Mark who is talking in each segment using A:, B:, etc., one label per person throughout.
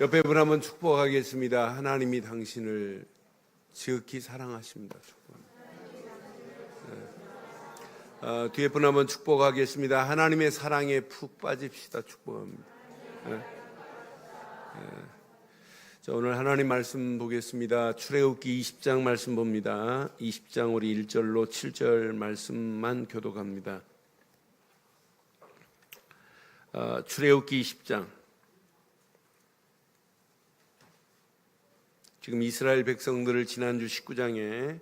A: 옆에 분 한번 축복하겠습니다. 하나님이 당신을 지극히 사랑하십니다. 축복합니다. 뒤에 분 한번 축복하겠습니다. 하나님의 사랑에 푹 빠집시다. 축복합니다. 자, 오늘 하나님 말씀 보겠습니다. 출애굽기 20장 말씀 봅니다. 20장 우리 1절로 7절 말씀만 교독합니다. 출애굽기 20장. 지금 이스라엘 백성들을 지난주 19장에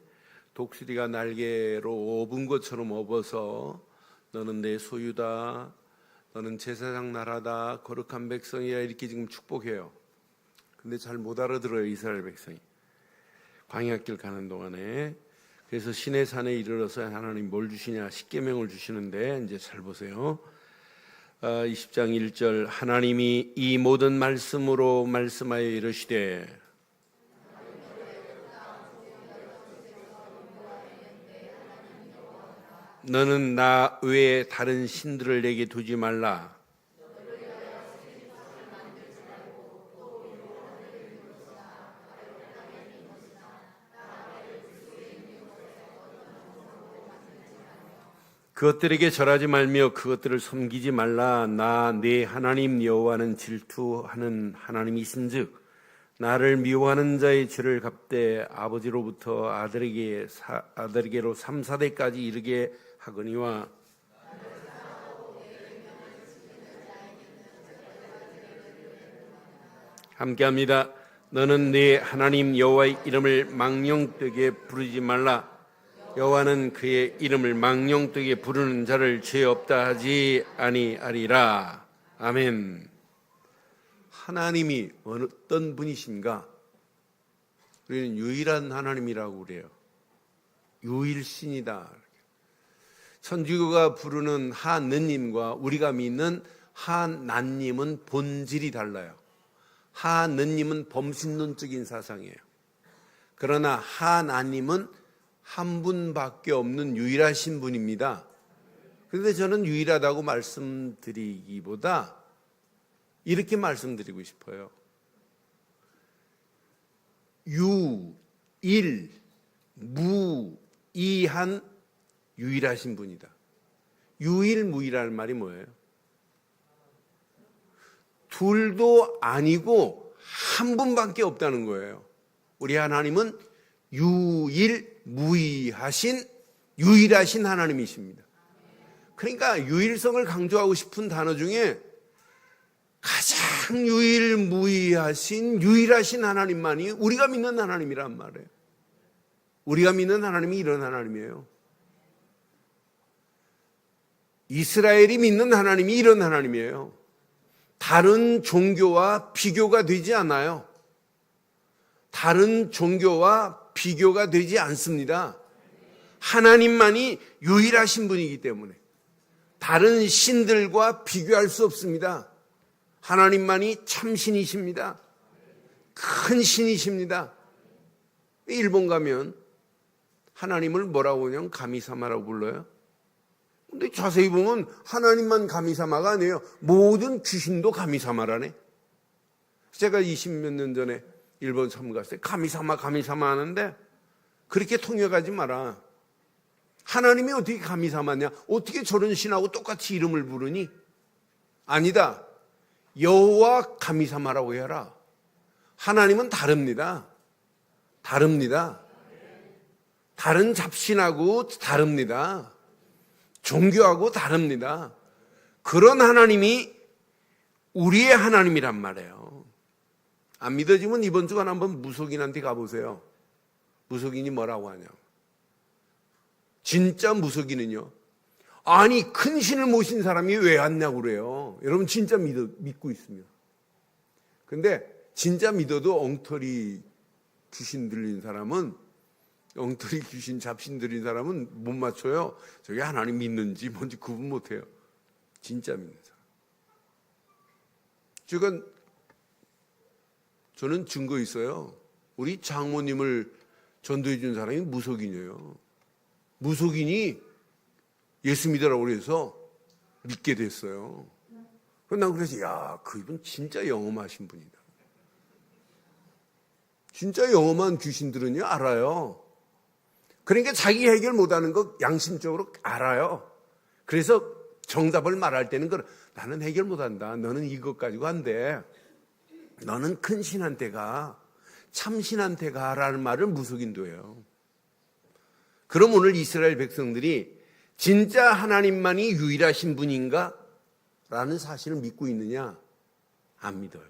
A: 독수리가 날개로 업은 것처럼 업어서 너는 내 소유다, 너는 제사장 나라다, 거룩한 백성이야, 이렇게 지금 축복해요. 근데 잘 못 알아들어요, 이스라엘 백성이. 광야길 가는 동안에. 그래서 시내 산에 이르러서 하나님 뭘 주시냐, 십계명을 주시는데, 이제 잘 보세요. 20장 1절, 하나님이 이 모든 말씀으로 말씀하여 이르시되 너는 나 외에 다른 신들을 내게 두지 말라. 그것들에게 절하지 말며 그것들을 섬기지 말라. 나 네 하나님 여호와는 질투하는 하나님이신즉 나를 미워하는 자의 죄를 갚되 아버지로부터 아들에게로 3, 4대까지 이르게 하거니와 함께합니다. 너는 네 하나님 여호와의 이름을 망령되게 부르지 말라. 여호와는 그의 이름을 망령되게 부르는 자를 죄 없다 하지 아니하리라. 아멘. 하나님이 어떤 분이신가? 우리는 유일한 하나님이라고 그래요. 유일신이다. 천주교가 부르는 하느님과 우리가 믿는 하나님은 본질이 달라요. 하느님은 범신론적인 사상이에요. 그러나 하나님은 한 분밖에 없는 유일하신 분입니다. 그런데 저는 유일하다고 말씀드리기보다 이렇게 말씀드리고 싶어요. 유일무이한 유일하신 분이다. 유일무이라는 말이 뭐예요? 둘도 아니고 한 분밖에 없다는 거예요. 우리 하나님은 유일무이하신 유일하신 하나님이십니다. 그러니까 유일성을 강조하고 싶은 단어 중에 가장 유일무이하신 유일하신 하나님만이 우리가 믿는 하나님이란 말이에요. 우리가 믿는 하나님이 이런 하나님이에요. 이스라엘이 믿는 하나님이 이런 하나님이에요. 다른 종교와 비교가 되지 않아요. 다른 종교와 비교가 되지 않습니다. 하나님만이 유일하신 분이기 때문에 다른 신들과 비교할 수 없습니다. 하나님만이 참신이십니다. 큰 신이십니다. 일본 가면 하나님을 뭐라고 그냥 가미사마라고 불러요. 근데 자세히 보면 하나님만 가미사마가 아니에요. 모든 귀신도 가미사마라네. 제가 20몇 년 전에 일본 처음 갔을 때 가미사마 하는데 그렇게 통역하지 마라. 하나님이 어떻게 가미사마냐? 어떻게 저런 신하고 똑같이 이름을 부르니? 아니다. 여호와 가미사마라고 해라. 하나님은 다릅니다. 다릅니다. 다른 잡신하고 다릅니다. 종교하고 다릅니다. 그런 하나님이 우리의 하나님이란 말이에요. 안 믿어지면 이번 주간 한번 무속인한테 가보세요. 무속인이 뭐라고 하냐? 진짜 무속인은요, 아니 큰 신을 모신 사람이 왜 왔냐고 그래요. 여러분 진짜 믿고 있습니다. 근데 진짜 믿어도 엉터리 귀신 들린 사람은, 엉터리 귀신 잡신 들린 사람은 못 맞춰요. 저게 하나님 믿는지 뭔지 구분 못해요. 진짜 믿는 사람. 저는 증거 있어요. 우리 장모님을 전도해 준 사람이 무속인이에요. 무속인이 예수 믿으라고 그래서 믿게 됐어요. 난 그래서 야, 그분 진짜 영험하신 분이다. 진짜 영험한 귀신들은요, 알아요. 그러니까 자기 해결 못하는 거 양심적으로 알아요. 그래서 정답을 말할 때는 나는 해결 못한다. 너는 이것 가지고 안 돼. 너는 큰 신한테 가. 참 신한테 가라는 말을 무속인도예요. 그럼 오늘 이스라엘 백성들이 진짜 하나님만이 유일하신 분인가? 라는 사실을 믿고 있느냐? 안 믿어요.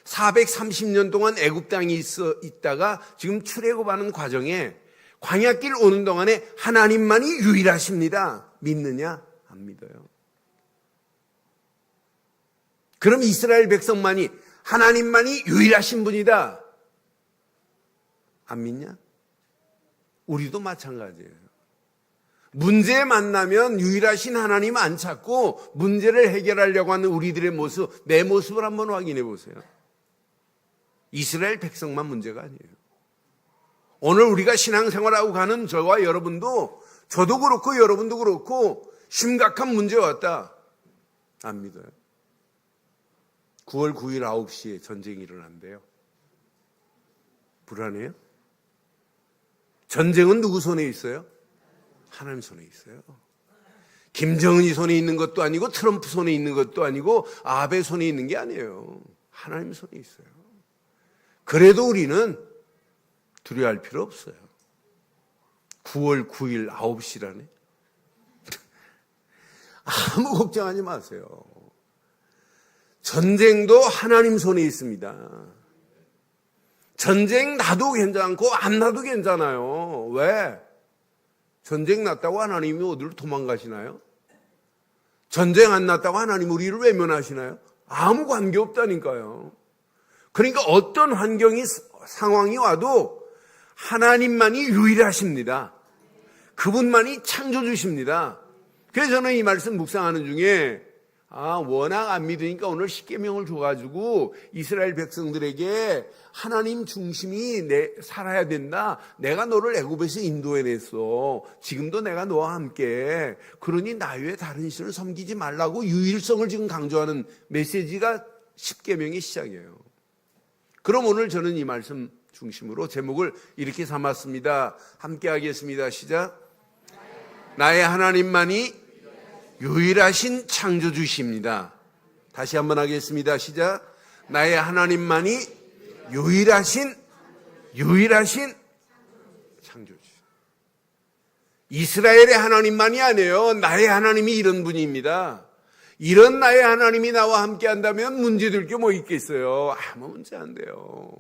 A: 430년 동안 애굽 땅에 있다가 지금 출애굽하는 과정에 광야길 오는 동안에 하나님만이 유일하십니다. 믿느냐? 안 믿어요. 그럼 이스라엘 백성만이 하나님만이 유일하신 분이다. 안 믿냐? 우리도 마찬가지예요. 문제에 만나면 유일하신 하나님 안 찾고 문제를 해결하려고 하는 우리들의 모습, 내 모습을 한번 확인해 보세요. 이스라엘 백성만 문제가 아니에요. 오늘 우리가 신앙생활하고 가는 저와 여러분도, 저도 그렇고 여러분도 그렇고 심각한 문제가 왔다. 안 믿어요. 9월 9일 9시에 전쟁이 일어난대요. 불안해요? 전쟁은 누구 손에 있어요? 하나님 손에 있어요. 김정은이 손에 있는 것도 아니고 트럼프 손에 있는 것도 아니고 아베 손에 있는 게 아니에요. 하나님 손에 있어요. 그래도 우리는 두려워할 필요 없어요. 9월 9일 9시라네. 아무 걱정하지 마세요. 전쟁도 하나님 손에 있습니다. 전쟁 나도 괜찮고 안 나도 괜찮아요. 왜? 전쟁 났다고 하나님이 어디로 도망가시나요? 전쟁 안 났다고 하나님 우리를 외면하시나요? 아무 관계없다니까요. 그러니까 어떤 환경이 상황이 와도 하나님만이 유일하십니다. 그분만이 창조주십니다. 그래서 저는 이 말씀 묵상하는 중에 워낙 안 믿으니까 오늘 십계명을 줘가지고 이스라엘 백성들에게 하나님 중심이 살아야 된다. 내가 너를 애굽에서 인도해냈어. 지금도 내가 너와 함께. 그러니 나 외에 다른 신을 섬기지 말라고 유일성을 지금 강조하는 메시지가 십계명의 시작이에요. 그럼 오늘 저는 이 말씀 중심으로 제목을 이렇게 삼았습니다. 함께 하겠습니다. 시작. 나의 하나님만이 유일하신 창조주십니다. 다시 한번 하겠습니다. 시작. 나의 하나님만이 유일하신 창조주. 이스라엘의 하나님만이 아니에요. 나의 하나님이 이런 분입니다. 이런 나의 하나님이 나와 함께 한다면 문제될 게 뭐 있겠어요? 아무 문제 안 돼요.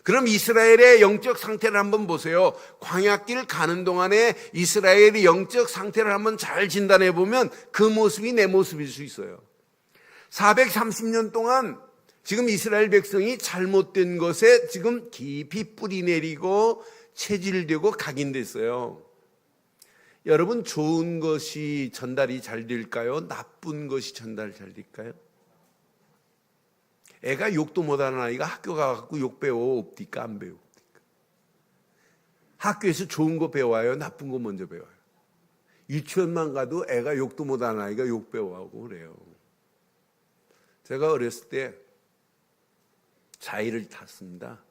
A: 그럼 이스라엘의 영적 상태를 한번 보세요. 광야길 가는 동안에 이스라엘의 영적 상태를 한번 잘 진단해 보면 그 모습이 내 모습일 수 있어요. 430년 동안 지금 이스라엘 백성이 잘못된 것에 지금 깊이 뿌리 내리고 체질되고 각인됐어요. 여러분, 좋은 것이 전달이 잘 될까요? 나쁜 것이 전달 잘 될까요? 애가 욕도 못하는 아이가 학교 가서 욕 배워 옵니까? 안 배웁니까? 학교에서 좋은 거 배워요? 나쁜 거 먼저 배워요? 유치원만 가도 애가 욕도 못하는 아이가 욕 배워하고 그래요. 제가 어렸을 때 자이를 탔습니다.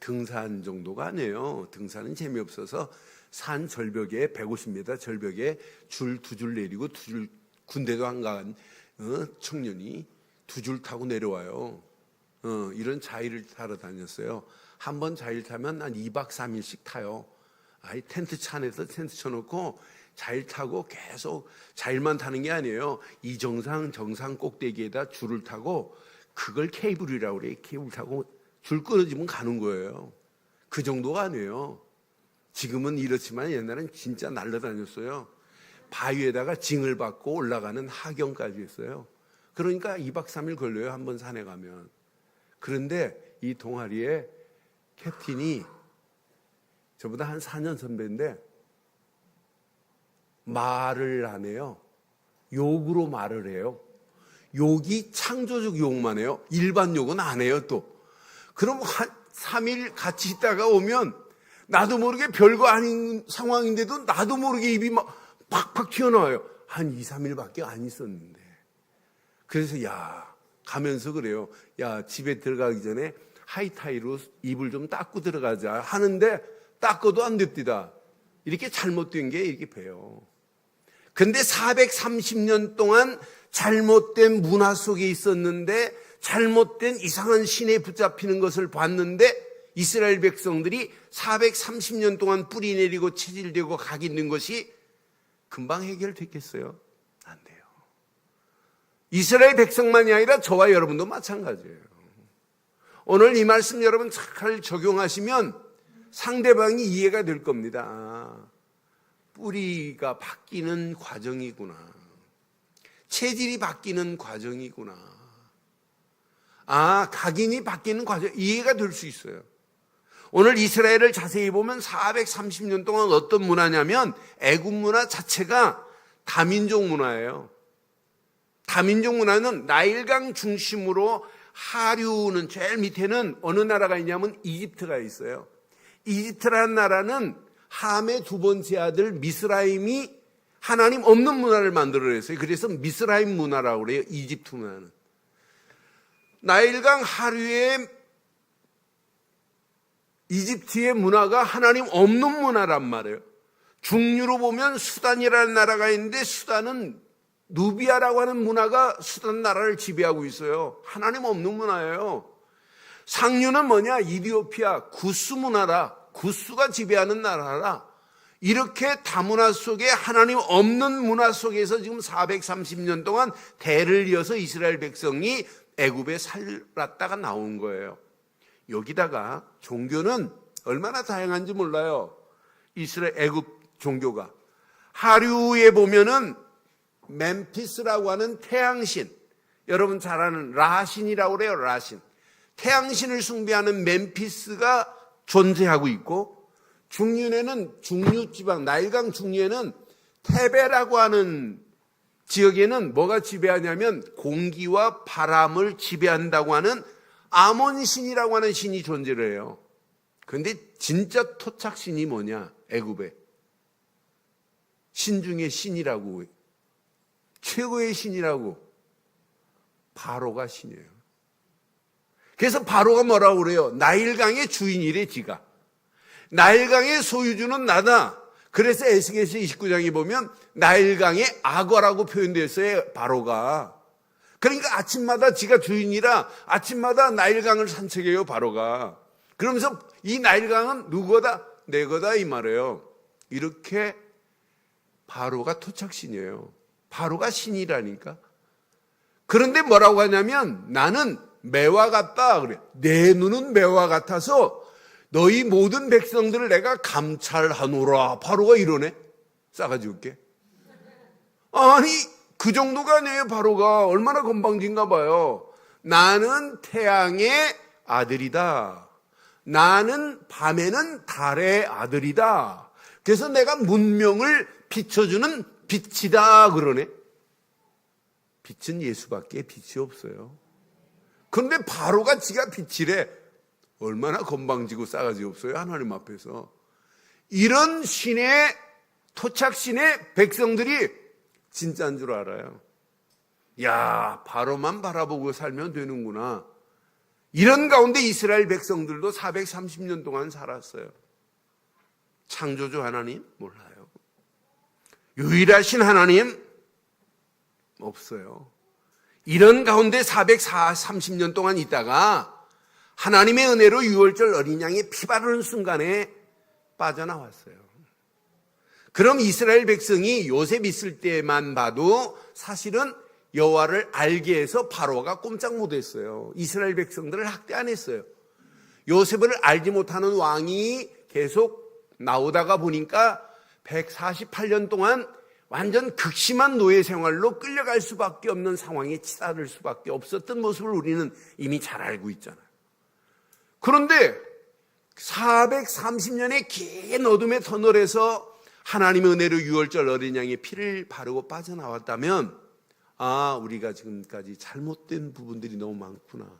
A: 등산 정도가 아니에요. 등산은 재미없어서 산 절벽에 150m 절벽에 줄 두 줄 내리고 두 줄, 군대도 안 간 청년이 두 줄 타고 내려와요. 이런 자이를 타러 다녔어요. 한 번 자이를 타면 한 2박 3일씩 타요. 아이 텐트 차 안에서 텐트 쳐놓고 자일 타고 계속 자일만 타는 게 아니에요. 정상 꼭대기에다 줄을 타고 그걸 케이블이라고 그래요. 케이블 타고 줄 끊어지면 가는 거예요. 그 정도가 아니에요. 지금은 이렇지만 옛날엔 진짜 날라다녔어요. 바위에다가 징을 받고 올라가는 하경까지 했어요. 그러니까 2박 3일 걸려요. 한 번 산에 가면. 그런데 이 동아리에 캡틴이 저보다 한 4년 선배인데 말을 안 해요. 욕으로 말을 해요. 욕이 창조적 욕만 해요. 일반 욕은 안 해요 또. 그럼 한 3일 같이 있다가 오면 나도 모르게 별거 아닌 상황인데도 나도 모르게 입이 막 팍팍 튀어나와요. 한 2, 3일밖에 안 있었는데. 그래서 가면서 그래요. 집에 들어가기 전에 하이타이로 입을 좀 닦고 들어가자 하는데 닦아도 안 됩니다. 이렇게 잘못된 게 이렇게 배요. 근데 430년 동안 잘못된 문화 속에 있었는데 잘못된 이상한 신에 붙잡히는 것을 봤는데 이스라엘 백성들이 430년 동안 뿌리 내리고 체질되고 각 있는 것이 금방 해결됐겠어요? 안 돼요. 이스라엘 백성만이 아니라 저와 여러분도 마찬가지예요. 오늘 이 말씀 여러분 잘 적용하시면 상대방이 이해가 될 겁니다. 뿌리가 바뀌는 과정이구나. 체질이 바뀌는 과정이구나. 각인이 바뀌는 과정, 이해가 될 수 있어요. 오늘 이스라엘을 자세히 보면 430년 동안 어떤 문화냐면 애굽 문화 자체가 다민족 문화예요. 다민족 문화는 나일강 중심으로 하류는 제일 밑에는 어느 나라가 있냐면 이집트가 있어요. 이집트라는 나라는 함의 두 번째 아들 미스라임이 하나님 없는 문화를 만들어냈어요. 그래서 미스라임 문화라고 그래요. 이집트 문화는. 나일강 하류의 이집트의 문화가 하나님 없는 문화란 말이에요. 중류로 보면 수단이라는 나라가 있는데 수단은 누비아라고 하는 문화가 수단 나라를 지배하고 있어요. 하나님 없는 문화예요. 상류는 뭐냐? 이디오피아 구스 문화라. 구스가 지배하는 나라라. 이렇게 다문화 속에 하나님 없는 문화 속에서 지금 430년 동안 대를 이어서 이스라엘 백성이 애굽에 살았다가 나온 거예요. 여기다가 종교는 얼마나 다양한지 몰라요. 이스라엘 애굽 종교가 하류에 보면은 멤피스라고 하는 태양신, 여러분 잘 아는 라신이라고 그래요. 라신. 태양신을 숭배하는 멤피스가 존재하고 있고, 중류에는 중류지방 나일강 중류에는 테베라고 하는 지역에는 뭐가 지배하냐면 공기와 바람을 지배한다고 하는 아몬신이라고 하는 신이 존재를 해요. 그런데 진짜 토착신이 뭐냐? 애굽에 신 중에 신이라고, 최고의 신이라고, 바로가 신이에요. 그래서 바로가 뭐라고 그래요? 나일강의 주인이래. 지가 나일강의 소유주는 나다. 그래서 에스겔서 29장에 보면 나일강의 악어라고 표현되어 있어요. 바로가. 그러니까 아침마다 지가 주인이라 아침마다 나일강을 산책해요. 바로가. 그러면서 이 나일강은 누구다? 내 거다 이 말이에요. 이렇게 바로가 토착신이에요. 바로가 신이라니까. 그런데 뭐라고 하냐면 나는 매와 같다 그래. 내 눈은 매와 같아서 너희 모든 백성들을 내가 감찰하노라. 바로가 이러네. 싸가지 없게. 아니 그 정도가 아니에요. 바로가 얼마나 건방진가 봐요. 나는 태양의 아들이다. 나는 밤에는 달의 아들이다. 그래서 내가 문명을 비춰주는 빛이다 그러네. 빛은 예수밖에 빛이 없어요. 그런데 바로가 지가 빛이래. 얼마나 건방지고 싸가지 없어요. 하나님 앞에서. 이런 신의 토착신의 백성들이 진짜인 줄 알아요. 야, 바로만 바라보고 살면 되는구나. 이런 가운데 이스라엘 백성들도 430년 동안 살았어요. 창조주 하나님? 몰라요. 유일하신 하나님? 없어요. 이런 가운데 430년 동안 있다가 하나님의 은혜로 6월절 어린 양의 피 바르는 순간에 빠져나왔어요. 그럼 이스라엘 백성이 요셉 있을 때만 봐도 사실은 여호와를 알게 해서 바로가 꼼짝 못했어요. 이스라엘 백성들을 학대 안 했어요. 요셉을 알지 못하는 왕이 계속 나오다가 보니까 148년 동안 완전 극심한 노예 생활로 끌려갈 수밖에 없는 상황에 치달을 수밖에 없었던 모습을 우리는 이미 잘 알고 있잖아요. 그런데 430년의 긴 어둠의 터널에서 하나님의 은혜로 6월절 어린 양의 피를 바르고 빠져나왔다면 우리가 지금까지 잘못된 부분들이 너무 많구나.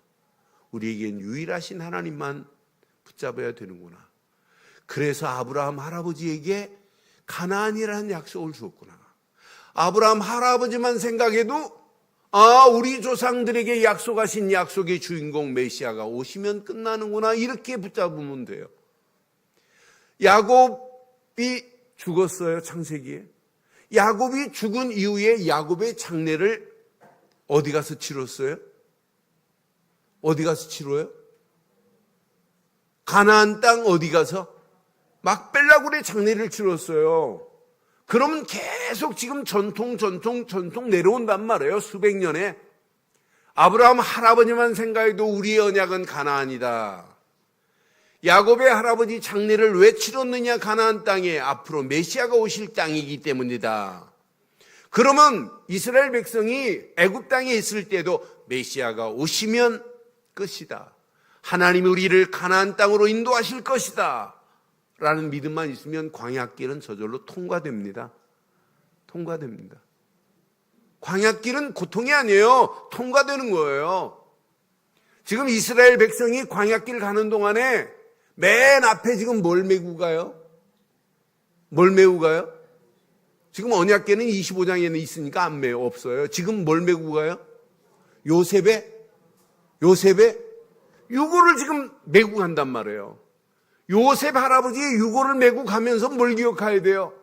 A: 우리에겐 유일하신 하나님만 붙잡아야 되는구나. 그래서 아브라함 할아버지에게 가나안이라는 약속을 주었구나. 아브라함 할아버지만 생각해도 우리 조상들에게 약속하신 약속의 주인공 메시아가 오시면 끝나는구나, 이렇게 붙잡으면 돼요. 야곱이 죽었어요, 창세기에. 야곱이 죽은 이후에 야곱의 장례를 어디 가서 치렀어요? 어디 가서 치러요? 가나안 땅 어디 가서? 막벨라굴의 장례를 치렀어요. 그러면 계속 지금 전통 내려온단 말이에요. 수백 년에. 아브라함 할아버지만 생각해도 우리의 언약은 가나안이다. 야곱의 할아버지 장례를 왜 치렀느냐? 가나안 땅에 앞으로 메시아가 오실 땅이기 때문이다. 그러면 이스라엘 백성이 애굽 땅에 있을 때도 메시아가 오시면 끝이다. 하나님이 우리를 가나안 땅으로 인도하실 것이다 라는 믿음만 있으면 광야길은 저절로 통과됩니다. 통과됩니다. 광야길은 고통이 아니에요. 통과되는 거예요. 지금 이스라엘 백성이 광야길 가는 동안에 맨 앞에 지금 뭘 메고 가요? 뭘 메고 가요? 지금 언약궤는 25장에는 있으니까 안 메요. 없어요. 지금 뭘 메고 가요? 요셉의 유고를 지금 메고 간단 말이에요. 요셉 할아버지의 유고를 메고 가면서 뭘 기억해야 돼요?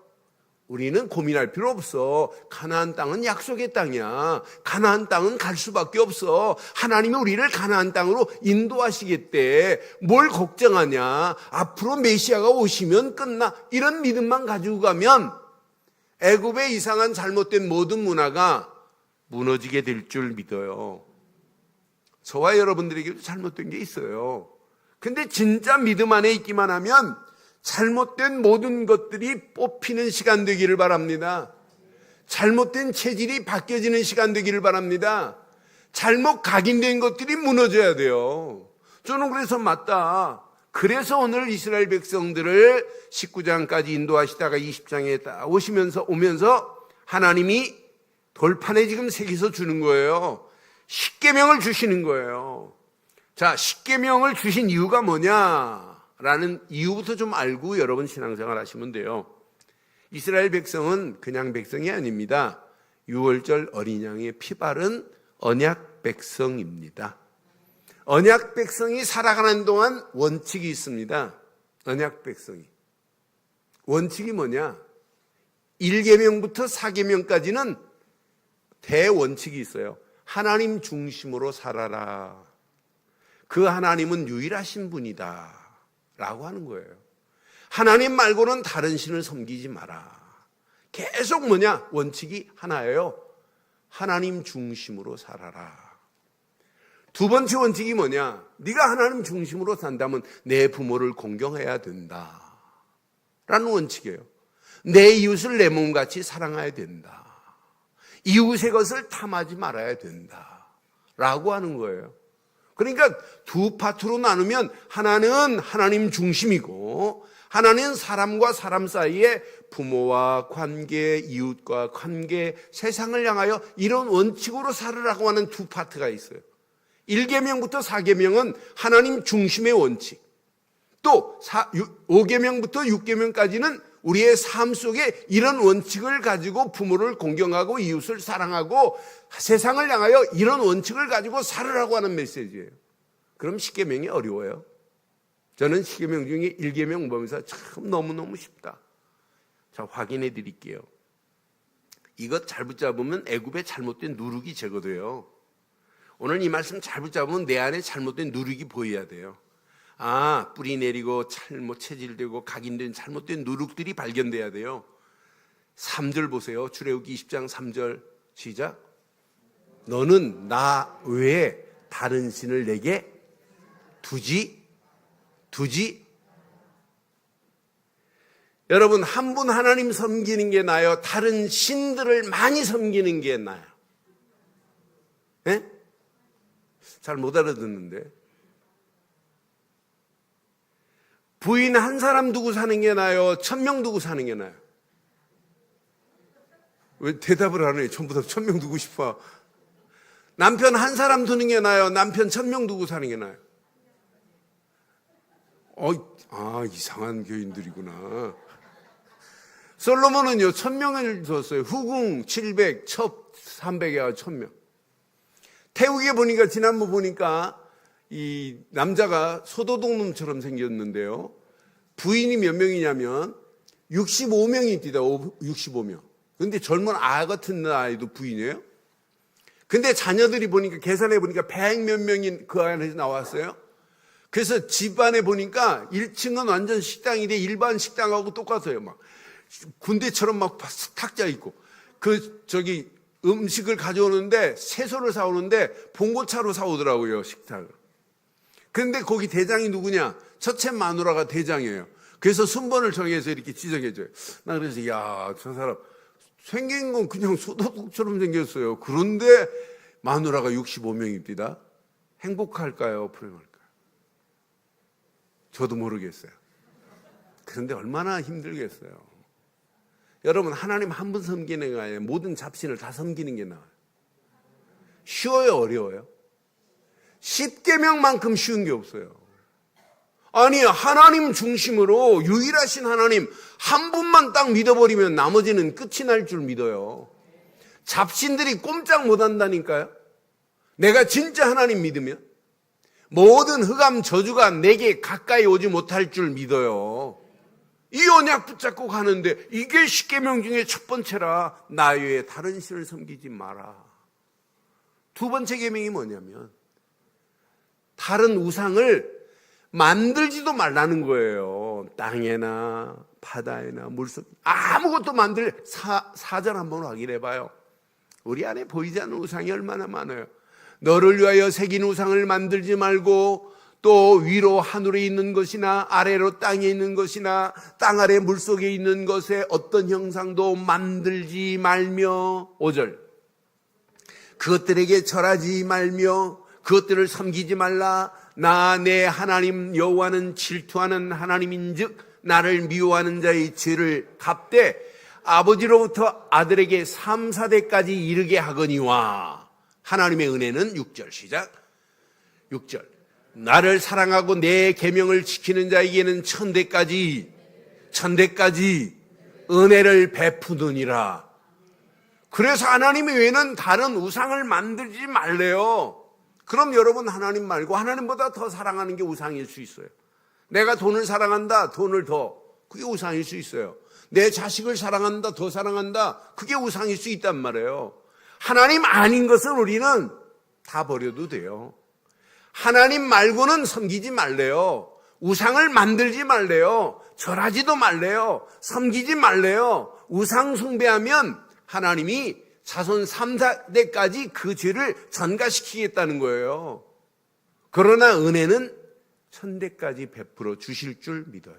A: 우리는 고민할 필요 없어. 가나안 땅은 약속의 땅이야. 가나안 땅은 갈 수밖에 없어. 하나님이 우리를 가나안 땅으로 인도하시겠대. 뭘 걱정하냐? 앞으로 메시아가 오시면 끝나. 이런 믿음만 가지고 가면 애굽의 이상한 잘못된 모든 문화가 무너지게 될 줄 믿어요. 저와 여러분들에게도 잘못된 게 있어요. 근데 진짜 믿음 안에 있기만 하면 잘못된 모든 것들이 뽑히는 시간 되기를 바랍니다. 잘못된 체질이 바뀌어지는 시간 되기를 바랍니다. 잘못 각인된 것들이 무너져야 돼요. 저는 그래서 맞다. 그래서 오늘 이스라엘 백성들을 19장까지 인도하시다가 20장에 오면서 하나님이 돌판에 지금 새겨서 주는 거예요. 십계명을 주시는 거예요. 자, 십계명을 주신 이유가 뭐냐라는 이유부터 좀 알고 여러분 신앙생활 하시면 돼요. 이스라엘 백성은 그냥 백성이 아닙니다. 유월절 어린 양의 피 바른 언약 백성입니다. 언약 백성이 살아가는 동안 원칙이 있습니다. 언약 백성이. 원칙이 뭐냐? 1계명부터 4계명까지는 대원칙이 있어요. 하나님 중심으로 살아라. 그 하나님은 유일하신 분이다 라고 하는 거예요. 하나님 말고는 다른 신을 섬기지 마라. 계속 뭐냐? 원칙이 하나예요. 하나님 중심으로 살아라. 두 번째 원칙이 뭐냐? 네가 하나님 중심으로 산다면 내 부모를 공경해야 된다 라는 원칙이에요. 내 이웃을 내 몸같이 사랑해야 된다. 이웃의 것을 탐하지 말아야 된다 라고 하는 거예요. 그러니까 두 파트로 나누면 하나는 하나님 중심이고 하나는 사람과 사람 사이에 부모와 관계, 이웃과 관계, 세상을 향하여 이런 원칙으로 살으라고 하는 두 파트가 있어요. 1계명부터 4계명은 하나님 중심의 원칙, 또 5계명부터 6계명까지는 우리의 삶 속에 이런 원칙을 가지고 부모를 공경하고 이웃을 사랑하고 세상을 향하여 이런 원칙을 가지고 살으라고 하는 메시지예요. 그럼 10계명이 어려워요. 저는 10계명 중에 1계명 보면서 참 너무너무 쉽다. 자, 확인해 드릴게요. 이것 잘 붙잡으면 애굽의 잘못된 누룩이 제거돼요. 오늘 이 말씀 잘 붙잡으면 내 안에 잘못된 누룩이 보여야 돼요. 아, 뿌리 내리고 잘못 체질되고 각인된 잘못된 누룩들이 발견돼야 돼요. 3절 보세요. 출애굽기 20장 3절 시작. 너는 나 외에 다른 신을 내게 두지. 여러분, 한 분 하나님 섬기는 게 나아요? 다른 신들을 많이 섬기는 게 나아요? 네? 잘 못 알아듣는데. 부인 한 사람 두고 사는 게 나아요? 1000명 두고 사는 게 나아요? 왜 대답을 안 해요? 전부 다 1000명 두고 싶어. 남편 한 사람 두는 게 나아요? 남편 1000명 두고 사는 게 나아요? 이상한 교인들이구나. 솔로몬은요 1000명을 뒀어요. 후궁 700, 첩 300에 1000명. 태국에 보니까, 지난번 보니까 이 남자가 소도둑놈처럼 생겼는데요. 부인이 몇 명이냐면 65명이 뛴다. 65명. 근데 젊은 아 같은 아이도 부인이에요. 근데 자녀들이 보니까, 계산해 보니까 100몇 명이 그 안에서 나왔어요. 그래서 집안에 보니까 1층은 완전 식당인데 일반 식당하고 똑같아요. 막 군대처럼 막 탁자 있고, 음식을 가져오는데 채소를 사오는데 봉고차로 사오더라고요, 식탁을. 근데 거기 대장이 누구냐? 첫째 마누라가 대장이에요. 그래서 순번을 정해서 이렇게 지정해줘요. 나 그래서 야, 저 사람 생긴 건 그냥 소도둑처럼 생겼어요. 그런데 마누라가 65명입니다. 행복할까요? 불행할까요? 저도 모르겠어요. 그런데 얼마나 힘들겠어요. 여러분, 하나님 한 분 섬기는 게 아니라 모든 잡신을 다 섬기는 게 나아요. 쉬워요, 어려워요? 10계명만큼 쉬운 게 없어요. 아니, 하나님 중심으로 유일하신 하나님 한 분만 딱 믿어버리면 나머지는 끝이 날 줄 믿어요. 잡신들이 꼼짝 못 한다니까요. 내가 진짜 하나님 믿으면 모든 흑암 저주가 내게 가까이 오지 못할 줄 믿어요. 이 언약 붙잡고 가는데 이게 10계명 중에 첫 번째라. 나 외에 다른 신을 섬기지 마라. 두 번째 계명이 뭐냐면 다른 우상을 만들지도 말라는 거예요. 땅에나 바다에나 물속 아무것도 사전 한번 확인해 봐요. 우리 안에 보이지 않는 우상이 얼마나 많아요. 너를 위하여 새긴 우상을 만들지 말고, 또 위로 하늘에 있는 것이나 아래로 땅에 있는 것이나 땅 아래 물속에 있는 것에 어떤 형상도 만들지 말며, 5절 그것들에게 절하지 말며 그것들을 섬기지 말라. 나 내 하나님 여호와는 질투하는 하나님인즉 나를 미워하는 자의 죄를 갚되 아버지로부터 아들에게 3, 4대까지 이르게 하거니와. 하나님의 은혜는 6절 시작. 6절 나를 사랑하고 내 계명을 지키는 자에게는 천대까지 은혜를 베푸느니라. 그래서 하나님 외에는 다른 우상을 만들지 말래요. 그럼 여러분, 하나님 말고 하나님보다 더 사랑하는 게 우상일 수 있어요. 내가 돈을 사랑한다, 돈을 더, 그게 우상일 수 있어요. 내 자식을 사랑한다, 더 사랑한다, 그게 우상일 수 있단 말이에요. 하나님 아닌 것은 우리는 다 버려도 돼요. 하나님 말고는 섬기지 말래요. 우상을 만들지 말래요. 절하지도 말래요. 섬기지 말래요. 우상 숭배하면 하나님이 자손 3, 4대까지 그 죄를 전가시키겠다는 거예요. 그러나 은혜는 천대까지 베풀어 주실 줄 믿어요.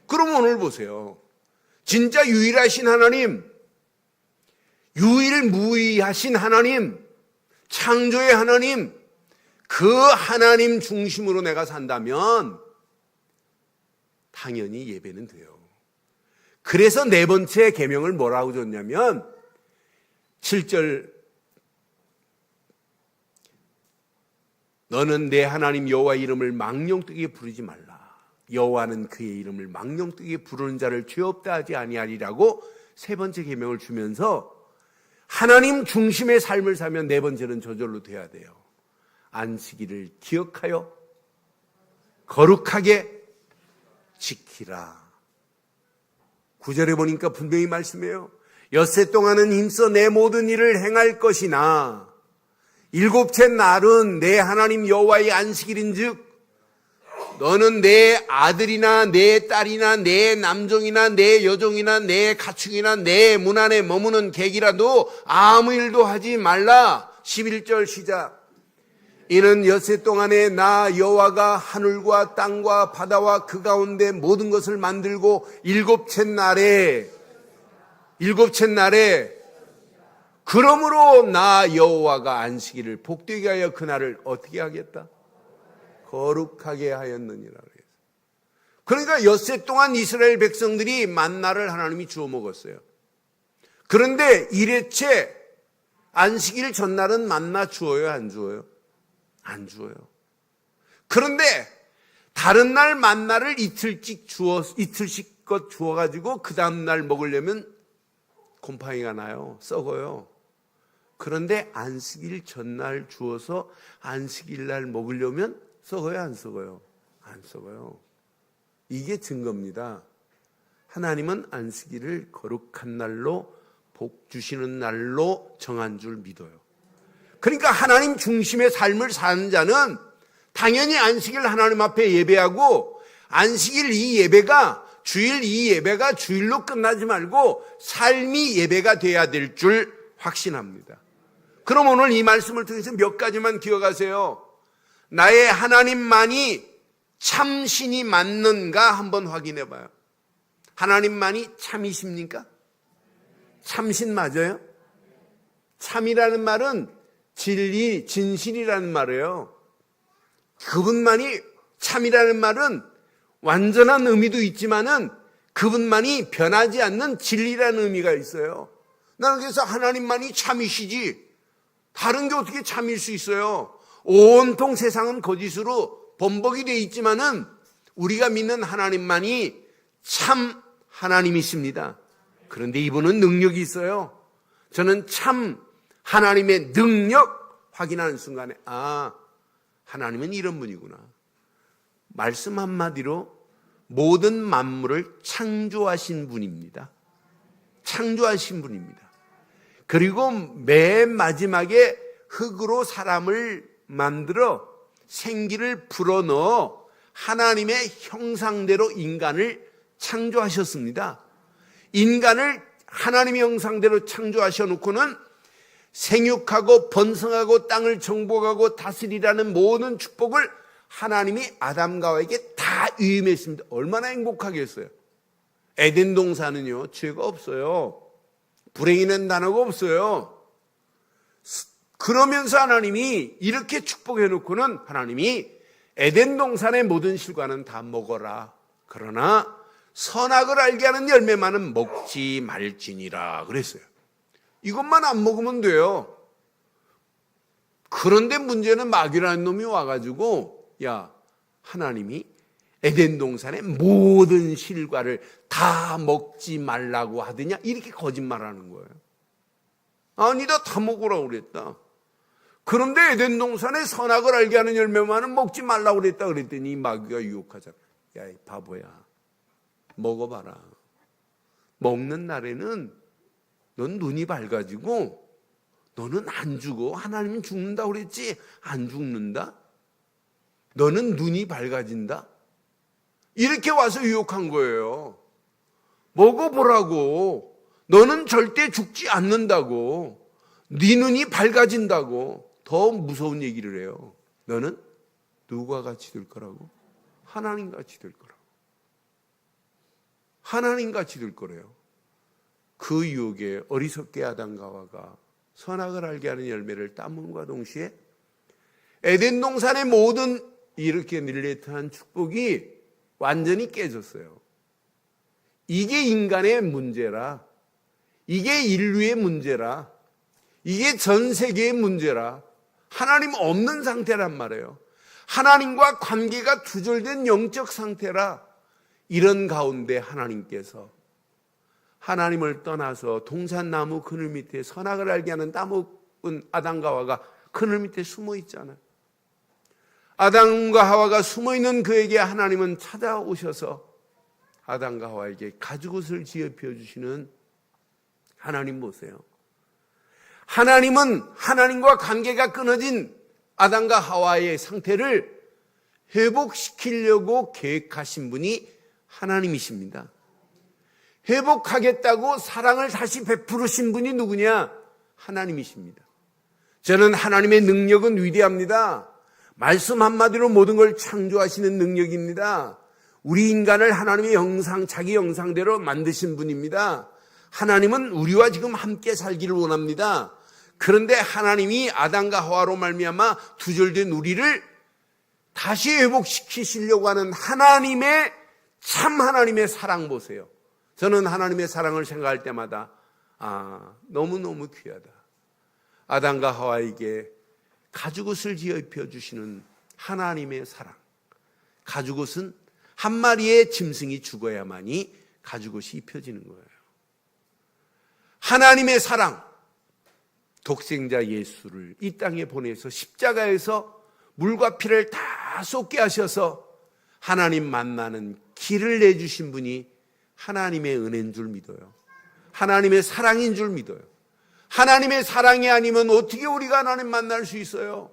A: 그럼 오늘 보세요. 진짜 유일하신 하나님, 유일무이하신 하나님, 창조의 하나님, 그 하나님 중심으로 내가 산다면 당연히 예배는 돼요. 그래서 네 번째 계명을 뭐라고 줬냐면 7절 너는 내 하나님 여호와 이름을 망령되게 부르지 말라. 여호와는 그의 이름을 망령되게 부르는 자를 죄 없다 하지 아니하리라고 세 번째 계명을 주면서 하나님 중심의 삶을 살면 네 번째는 저절로 돼야 돼요. 안식일을 기억하여 거룩하게 지키라. 9절에 보니까 분명히 말씀해요. 엿새 동안은 힘써 내 모든 일을 행할 것이나 일곱째 날은 내 하나님 여호와의 안식일인즉 너는 내 아들이나 내 딸이나 내 남종이나 내 여종이나 내 가축이나 내 문 안에 머무는 객이라도 아무 일도 하지 말라. 11절 시작. 이는 엿새 동안에 나 여호와가 하늘과 땅과 바다와 그 가운데 모든 것을 만들고 일곱째 날에 그러므로 나 여호와가 안식일을 복되게 하여 그날을 어떻게 하겠다? 거룩하게 하였느니라. 그러니까 엿새 동안 이스라엘 백성들이 만나를 하나님이 주워 먹었어요. 그런데 1회째 안식일 전날은 만나 주어요, 안 주어요? 안 주어요. 그런데 다른 날 만나를 이틀씩 주어가지고 그 다음 날 먹으려면 곰팡이가 나요. 썩어요. 그런데 안식일 전날 주어서 안식일 날 먹으려면 썩어요, 안 썩어요? 안 썩어요. 이게 증거입니다. 하나님은 안식일을 거룩한 날로 복 주시는 날로 정한 줄 믿어요. 그러니까 하나님 중심의 삶을 사는 자는 당연히 안식일 하나님 앞에 예배하고, 안식일 이 예배가, 주일 이 예배가 주일로 끝나지 말고 삶이 예배가 돼야 될 줄 확신합니다. 그럼 오늘 이 말씀을 통해서 몇 가지만 기억하세요. 나의 하나님만이 참신이 맞는가 한번 확인해 봐요. 하나님만이 참이십니까? 참신 맞아요? 참이라는 말은 진리, 진실이라는 말이에요. 그분만이, 참이라는 말은 완전한 의미도 있지만은 그분만이 변하지 않는 진리라는 의미가 있어요. 나는 그래서 하나님만이 참이시지 다른 게 어떻게 참일 수 있어요? 온통 세상은 거짓으로 범벅이 되어 있지만은 우리가 믿는 하나님만이 참 하나님이십니다. 그런데 이분은 능력이 있어요. 저는 참 하나님의 능력 확인하는 순간에 하나님은 이런 분이구나. 말씀 한마디로 모든 만물을 창조하신 분입니다. 창조하신 분입니다. 그리고 맨 마지막에 흙으로 사람을 만들어 생기를 불어넣어 하나님의 형상대로 인간을 창조하셨습니다. 인간을 하나님의 형상대로 창조하셔놓고는 생육하고 번성하고 땅을 정복하고 다스리라는 모든 축복을 하나님이 아담과 하와에게 다 위임했습니다. 얼마나 행복하겠어요. 에덴 동산은요, 죄가 없어요. 불행이라는 단어가 없어요. 그러면서 하나님이 이렇게 축복해놓고는 하나님이 에덴 동산의 모든 실과는 다 먹어라. 그러나 선악을 알게 하는 열매만은 먹지 말지니라 그랬어요. 이것만 안 먹으면 돼요. 그런데 문제는 마귀라는 놈이 와가지고 하나님이 에덴 동산의 모든 실과를 다 먹지 말라고 하더냐 이렇게 거짓말하는 거예요. 아니다, 다 먹으라고 그랬다. 그런데 에덴 동산의 선악을 알게 하는 열매만은 먹지 말라고 그랬다 그랬더니 마귀가 유혹하잖아. 야, 이 바보야, 먹어봐라. 먹는 날에는 넌 눈이 밝아지고 너는 안 죽어. 하나님은 죽는다고 그랬지 안 죽는다. 너는 눈이 밝아진다. 이렇게 와서 유혹한 거예요. 먹어보라고. 너는 절대 죽지 않는다고. 네 눈이 밝아진다고. 더 무서운 얘기를 해요. 너는 누구와 같이 될 거라고? 하나님같이 될 거라고. 하나님같이 될 거래요. 그 유혹에 어리석게 아담과 하와가 선악을 알게 하는 열매를 따먹음과 동시에 에덴 동산의 모든 이렇게 릴레이트한 축복이 완전히 깨졌어요. 이게 인간의 문제라. 이게 인류의 문제라. 이게 전 세계의 문제라. 하나님 없는 상태란 말이에요. 하나님과 관계가 두절된 영적 상태라. 이런 가운데 하나님께서 하나님을 떠나서 동산나무 그늘 밑에 선악을 알게 하는 따먹은 아담과 하와가 그늘 밑에 숨어 있잖아요. 아담과 하와가 숨어있는 그에게 하나님은 찾아오셔서 아담과 하와에게 가죽옷을 지어펴 주시는 하나님 보세요. 하나님은 하나님과 관계가 끊어진 아담과 하와의 상태를 회복시키려고 계획하신 분이 하나님이십니다. 회복하겠다고 사랑을 다시 베푸르신 분이 누구냐? 하나님이십니다. 저는 하나님의 능력은 위대합니다. 말씀 한마디로 모든 걸 창조하시는 능력입니다. 우리 인간을 하나님의 형상, 자기 형상대로 만드신 분입니다. 하나님은 우리와 지금 함께 살기를 원합니다. 그런데 하나님이 아담과 하와로 말미암아 두절된 우리를 다시 회복시키시려고 하는 하나님의 참 하나님의 사랑 보세요. 저는 하나님의 사랑을 생각할 때마다 너무너무 귀하다. 아담과 하와에게 가죽옷을 지어 입혀주시는 하나님의 사랑. 가죽옷은 한 마리의 짐승이 죽어야만이 가죽옷이 입혀지는 거예요. 하나님의 사랑. 독생자 예수를 이 땅에 보내서 십자가에서 물과 피를 다 쏟게 하셔서 하나님 만나는 길을 내주신 분이 하나님의 은혜인 줄 믿어요. 하나님의 사랑인 줄 믿어요. 하나님의 사랑이 아니면 어떻게 우리가 하나님 만날 수 있어요?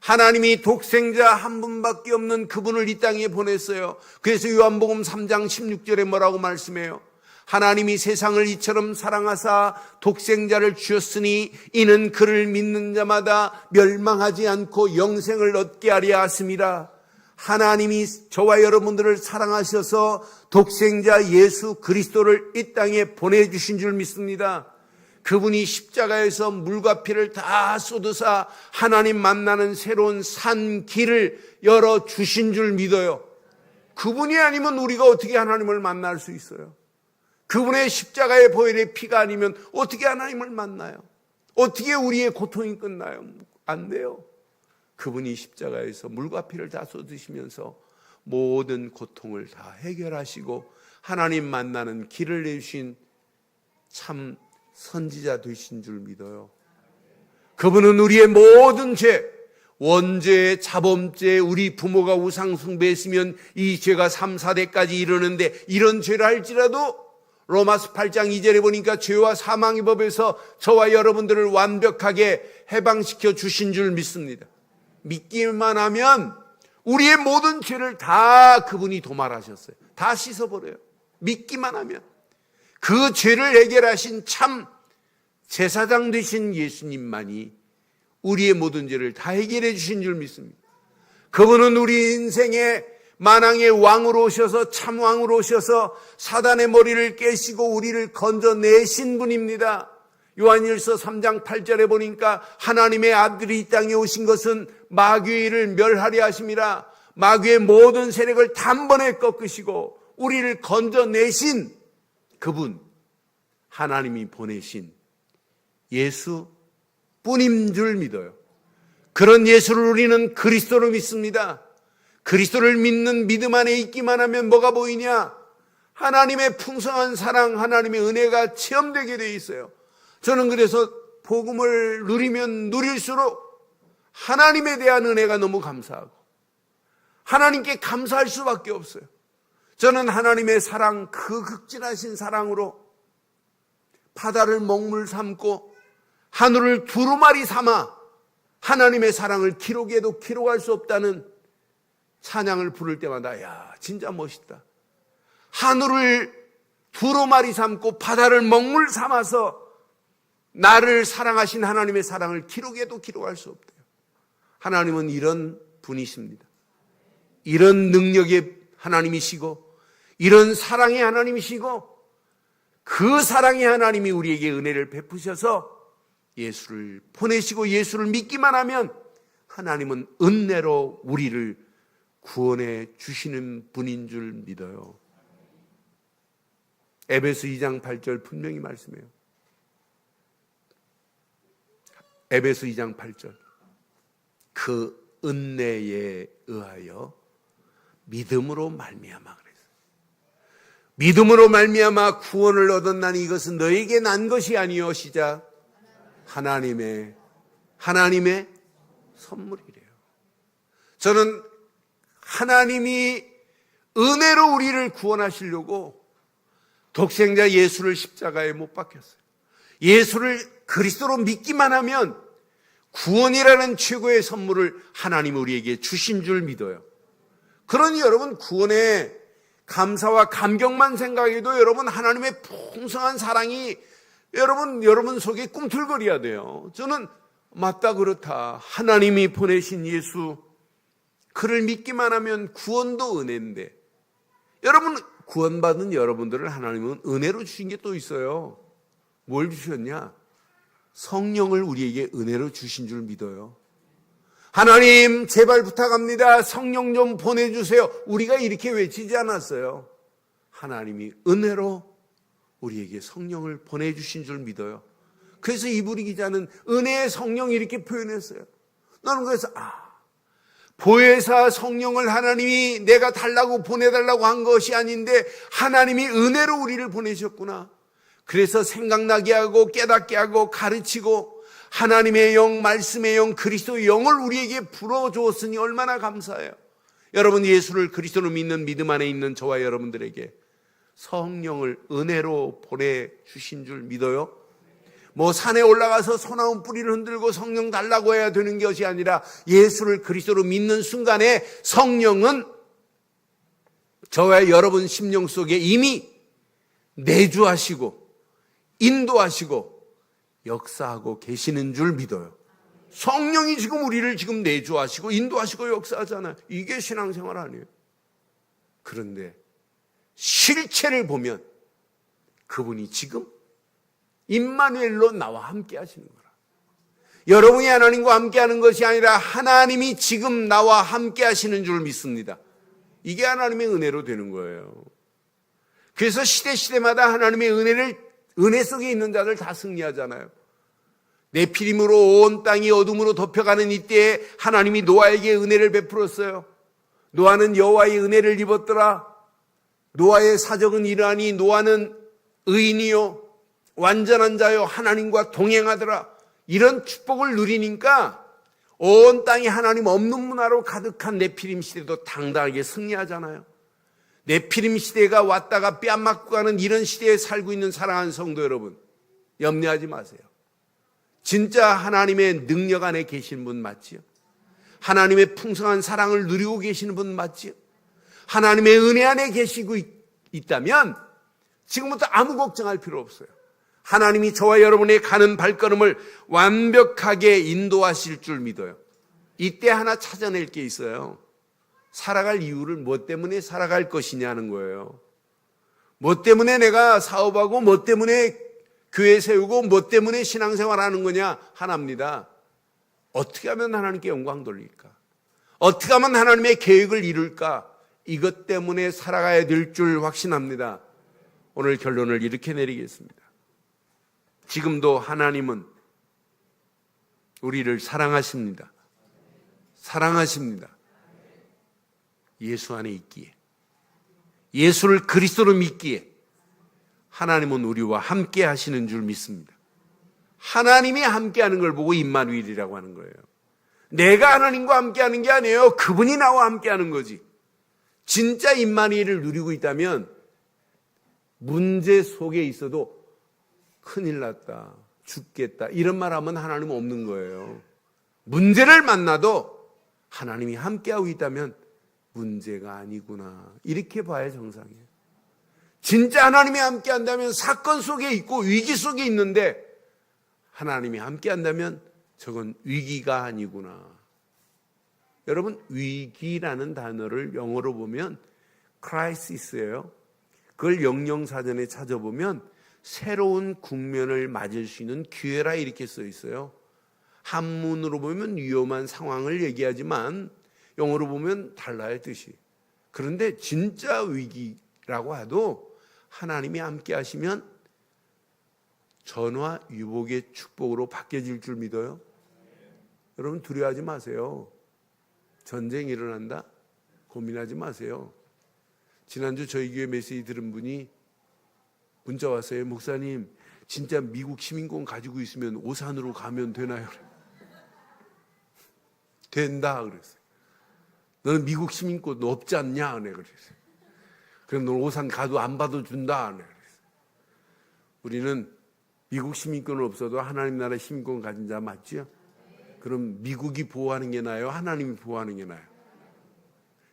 A: 하나님이 독생자 한 분밖에 없는 그분을 이 땅에 보냈어요. 그래서 요한복음 3장 16절에 뭐라고 말씀해요? 하나님이 세상을 이처럼 사랑하사 독생자를 주셨으니 이는 그를 믿는 자마다 멸망하지 않고 영생을 얻게 하려 하심이라. 하나님이 저와 여러분들을 사랑하셔서 독생자 예수 그리스도를 이 땅에 보내주신 줄 믿습니다. 그분이 십자가에서 물과 피를 다 쏟으사 하나님 만나는 새로운 산 길을 열어주신 줄 믿어요. 그분이 아니면 우리가 어떻게 하나님을 만날 수 있어요? 그분의 십자가의 보혈의 피가 아니면 어떻게 하나님을 만나요? 어떻게 우리의 고통이 끝나요? 안 돼요. 그분이 십자가에서 물과 피를 다 쏟으시면서 모든 고통을 다 해결하시고 하나님 만나는 길을 내주신 참 선지자 되신 줄 믿어요. 그분은 우리의 모든 죄, 원죄, 자범죄, 우리 부모가 우상 숭배했으면 이 죄가 3, 4대까지 이르는데 이런 죄를 할지라도 로마서 8장 2절에 보니까 죄와 사망의 법에서 저와 여러분들을 완벽하게 해방시켜 주신 줄 믿습니다. 믿기만 하면 우리의 모든 죄를 다 그분이 도말하셨어요. 다 씻어버려요. 믿기만 하면. 그 죄를 해결하신 참 제사장 되신 예수님만이 우리의 모든 죄를 다 해결해 주신 줄 믿습니다. 그분은 우리 인생의 만왕의 왕으로 오셔서 참 왕으로 오셔서 사단의 머리를 깨시고 우리를 건져내신 분입니다. 요한일서 3장 8절에 보니까 하나님의 아들이 이 땅에 오신 것은 마귀의 일을 멸하려 하심이라. 마귀의 모든 세력을 단번에 꺾으시고 우리를 건져내신 그분, 하나님이 보내신 예수 뿐인 줄 믿어요. 그런 예수를 우리는 그리스도로 믿습니다. 그리스도를 믿는 믿음 안에 있기만 하면 뭐가 보이냐? 하나님의 풍성한 사랑, 하나님의 은혜가 체험되게 되어 있어요. 저는 그래서 복음을 누리면 누릴수록 하나님에 대한 은혜가 너무 감사하고 하나님께 감사할 수밖에 없어요. 저는 하나님의 사랑, 그 극진하신 사랑으로 바다를 먹물 삼고 하늘을 두루마리 삼아 하나님의 사랑을 기록해도 기록할 수 없다는 찬양을 부를 때마다 야, 진짜 멋있다. 하늘을 두루마리 삼고 바다를 먹물 삼아서 나를 사랑하신 하나님의 사랑을 기록해도 기록할 수 없대요. 하나님은 이런 분이십니다. 이런 능력의 하나님이시고 이런 사랑의 하나님이시고 그 사랑의 하나님이 우리에게 은혜를 베푸셔서 예수를 보내시고 예수를 믿기만 하면 하나님은 은혜로 우리를 구원해 주시는 분인 줄 믿어요. 에베소 2장 8절 분명히 말씀해요. 에베소 2장 8절. 그 은혜에 의하여 믿음으로 말미암아 그랬어요. 믿음으로 말미암아 구원을 얻었나니 이것은 너에게 난 것이 아니요 시작 하나님의 선물이래요. 저는 하나님이 은혜로 우리를 구원하시려고 독생자 예수를 십자가에 못 박혔어요. 예수를 그리스도로 믿기만 하면 구원이라는 최고의 선물을 하나님이 우리에게 주신 줄 믿어요. 그러니 여러분 구원에 감사와 감격만 생각해도 여러분 하나님의 풍성한 사랑이 여러분 속에 꿈틀거려야 돼요. 저는 맞다 그렇다. 하나님이 보내신 예수 그를 믿기만 하면 구원도 은혜인데 여러분 구원받은 여러분들을 하나님은 은혜로 주신 게 또 있어요. 뭘 주셨냐? 성령을 우리에게 은혜로 주신 줄 믿어요. 하나님 제발 부탁합니다. 성령 좀 보내주세요. 우리가 이렇게 외치지 않았어요. 하나님이 은혜로 우리에게 성령을 보내주신 줄 믿어요. 그래서 이부리 기자는 은혜의 성령 이렇게 표현했어요. 나는 그래서 보혜사 성령을 하나님이 내가 달라고 보내달라고 한 것이 아닌데 하나님이 은혜로 우리를 보내셨구나. 그래서 생각나게 하고 깨닫게 하고 가르치고 하나님의 영, 말씀의 영, 그리스도의 영을 우리에게 불어주었으니 얼마나 감사해요. 여러분, 예수를 그리스도로 믿는 믿음 안에 있는 저와 여러분들에게 성령을 은혜로 보내주신 줄 믿어요? 뭐 산에 올라가서 소나무 뿌리를 흔들고 성령 달라고 해야 되는 것이 아니라 예수를 그리스도로 믿는 순간에 성령은 저와 여러분 심령 속에 이미 내주하시고 인도하시고 역사하고 계시는 줄 믿어요. 성령이 지금 우리를 지금 내주하시고 인도하시고 역사하잖아요. 이게 신앙생활 아니에요. 그런데 실체를 보면 그분이 지금 임마누엘로 나와 함께 하시는 거라. 여러분이 하나님과 함께 하는 것이 아니라 하나님이 지금 나와 함께 하시는 줄 믿습니다. 이게 하나님의 은혜로 되는 거예요. 그래서 시대마다 하나님의 은혜 속에 있는 자들 다 승리하잖아요. 네피림으로 온 땅이 어둠으로 덮여가는 이때에 하나님이 노아에게 은혜를 베풀었어요. 노아는 여호와의 은혜를 입었더라. 노아의 사적은 이러하니 노아는 의인이요 완전한 자요 하나님과 동행하더라. 이런 축복을 누리니까 온 땅이 하나님 없는 문화로 가득한 네피림 시대도 당당하게 승리하잖아요. 네피림 시대가 왔다가 뺨맞고 가는 이런 시대에 살고 있는 사랑하는 성도 여러분, 염려하지 마세요. 진짜 하나님의 능력 안에 계신 분 맞지요? 하나님의 풍성한 사랑을 누리고 계시는 분 맞지요? 하나님의 은혜 안에 계시고 있다면 지금부터 아무 걱정할 필요 없어요. 하나님이 저와 여러분의 가는 발걸음을 완벽하게 인도하실 줄 믿어요. 이때 하나 찾아낼 게 있어요. 살아갈 이유를 뭐 때문에 살아갈 것이냐는 거예요. 뭐 때문에 내가 사업하고 뭐 때문에 교회 세우고 뭐 때문에 신앙생활하는 거냐? 하나입니다. 어떻게 하면 하나님께 영광 돌릴까? 어떻게 하면 하나님의 계획을 이룰까? 이것 때문에 살아가야 될 줄 확신합니다. 오늘 결론을 이렇게 내리겠습니다. 지금도 하나님은 우리를 사랑하십니다. 사랑하십니다. 예수 안에 있기에, 예수를 그리스도로 믿기에 하나님은 우리와 함께 하시는 줄 믿습니다. 하나님이 함께 하는 걸 보고 임마누엘이라고 하는 거예요. 내가 하나님과 함께 하는 게 아니에요. 그분이 나와 함께 하는 거지. 진짜 임마누엘을 누리고 있다면 문제 속에 있어도 큰일 났다, 죽겠다 이런 말 하면 하나님은 없는 거예요. 문제를 만나도 하나님이 함께하고 있다면 문제가 아니구나 이렇게 봐야 정상이에요. 진짜 하나님이 함께한다면 사건 속에 있고 위기 속에 있는데 하나님이 함께한다면 저건 위기가 아니구나. 여러분, 위기라는 단어를 영어로 보면 crisis예요. 그걸 영영사전에 찾아보면 새로운 국면을 맞을 수 있는 기회라 이렇게 써 있어요. 한문으로 보면 위험한 상황을 얘기하지만 영어로 보면 달라요, 뜻이. 그런데 진짜 위기라고 해도 하나님이 함께 하시면 전화 유복의 축복으로 바뀌어질 줄 믿어요. 여러분, 두려워하지 마세요. 전쟁이 일어난다? 고민하지 마세요. 지난주 저희 교회 메시지 들은 분이 문자 왔어요. 목사님, 진짜 미국 시민권 가지고 있으면 오산으로 가면 되나요? 된다 그랬어요. 너는 미국 시민권 없지 않냐? 네, 그랬어요. 그럼 너는 오산 가도 안 받아준다. 네, 그랬어요. 우리는 미국 시민권은 없어도 하나님 나라 시민권 가진 자 맞지요? 그럼 미국이 보호하는 게 나아요? 하나님이 보호하는 게 나아요?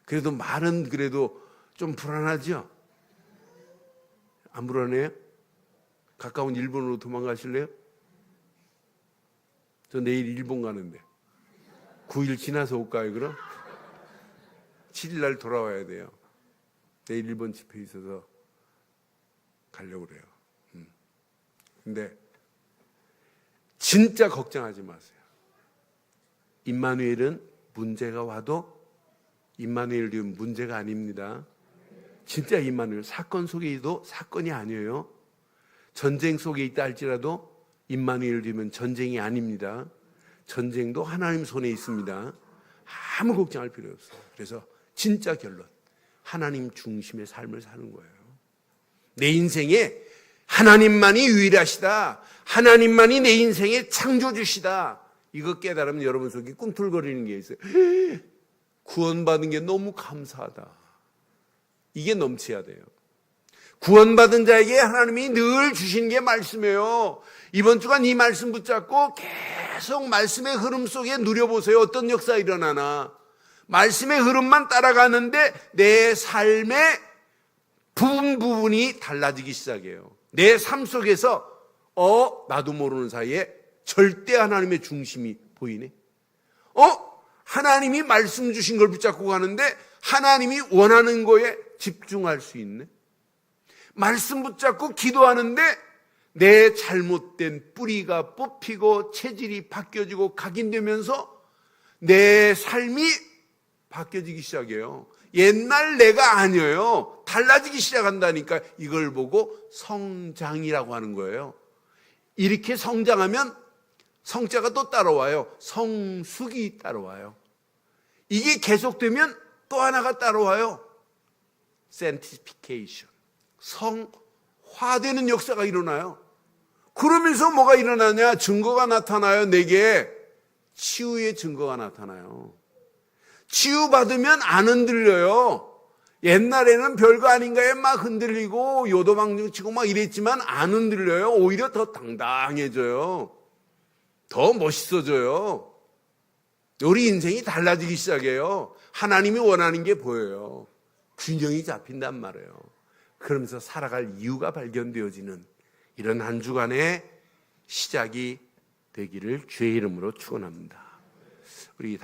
A: 그래도 말은 그래도 좀 불안하죠? 안 불안해요? 가까운 일본으로 도망가실래요? 저 내일 일본 가는데 9일 지나서 올까요 그럼? 7일 날 돌아와야 돼요. 내일 일본 집회 있어서 가려고 그래요. 근데 진짜 걱정하지 마세요. 임마누엘은 문제가 와도 임마누엘은 문제가 아닙니다. 진짜 임마누엘, 사건 속에 있어도 사건이 아니에요. 전쟁 속에 있다 할지라도 임마누엘 되면 전쟁이 아닙니다. 전쟁도 하나님 손에 있습니다. 아무 걱정할 필요 없어요. 그래서 진짜 결론, 하나님 중심의 삶을 사는 거예요. 내 인생에 하나님만이 유일하시다. 하나님만이 내 인생의 창조주시다. 이거 깨달으면 여러분 속에 꿈틀거리는 게 있어요. 구원받은 게 너무 감사하다. 이게 넘쳐야 돼요. 구원받은 자에게 하나님이 늘 주신 게 말씀이에요. 이번 주간 이 말씀 붙잡고 계속 말씀의 흐름 속에 누려보세요. 어떤 역사 일어나나. 말씀의 흐름만 따라가는데 내 삶의 부분이 달라지기 시작해요. 내 삶 속에서 나도 모르는 사이에 절대 하나님의 중심이 보이네. 하나님이 말씀 주신 걸 붙잡고 가는데 하나님이 원하는 거에 집중할 수 있네. 말씀 붙잡고 기도하는데 내 잘못된 뿌리가 뽑히고 체질이 바뀌어지고 각인되면서 내 삶이 바뀌어지기 시작해요. 옛날 내가 아니에요. 달라지기 시작한다니까. 이걸 보고 성장이라고 하는 거예요. 이렇게 성장하면 성자가 또 따라와요. 성숙이 따라와요. 이게 계속되면 또 하나가 따라와요. sanctification. 성화되는 역사가 일어나요. 그러면서 뭐가 일어나냐? 증거가 나타나요. 내게 치유의 증거가 나타나요. 치유받으면 안 흔들려요. 옛날에는 별거 아닌가에 막 흔들리고 요도망정 치고 막 이랬지만 안 흔들려요. 오히려 더 당당해져요. 더 멋있어져요. 우리 인생이 달라지기 시작해요. 하나님이 원하는 게 보여요. 균형이 잡힌단 말이에요. 그러면서 살아갈 이유가 발견되어지는 이런 한 주간의 시작이 되기를 주의 이름으로 축원합니다. 우리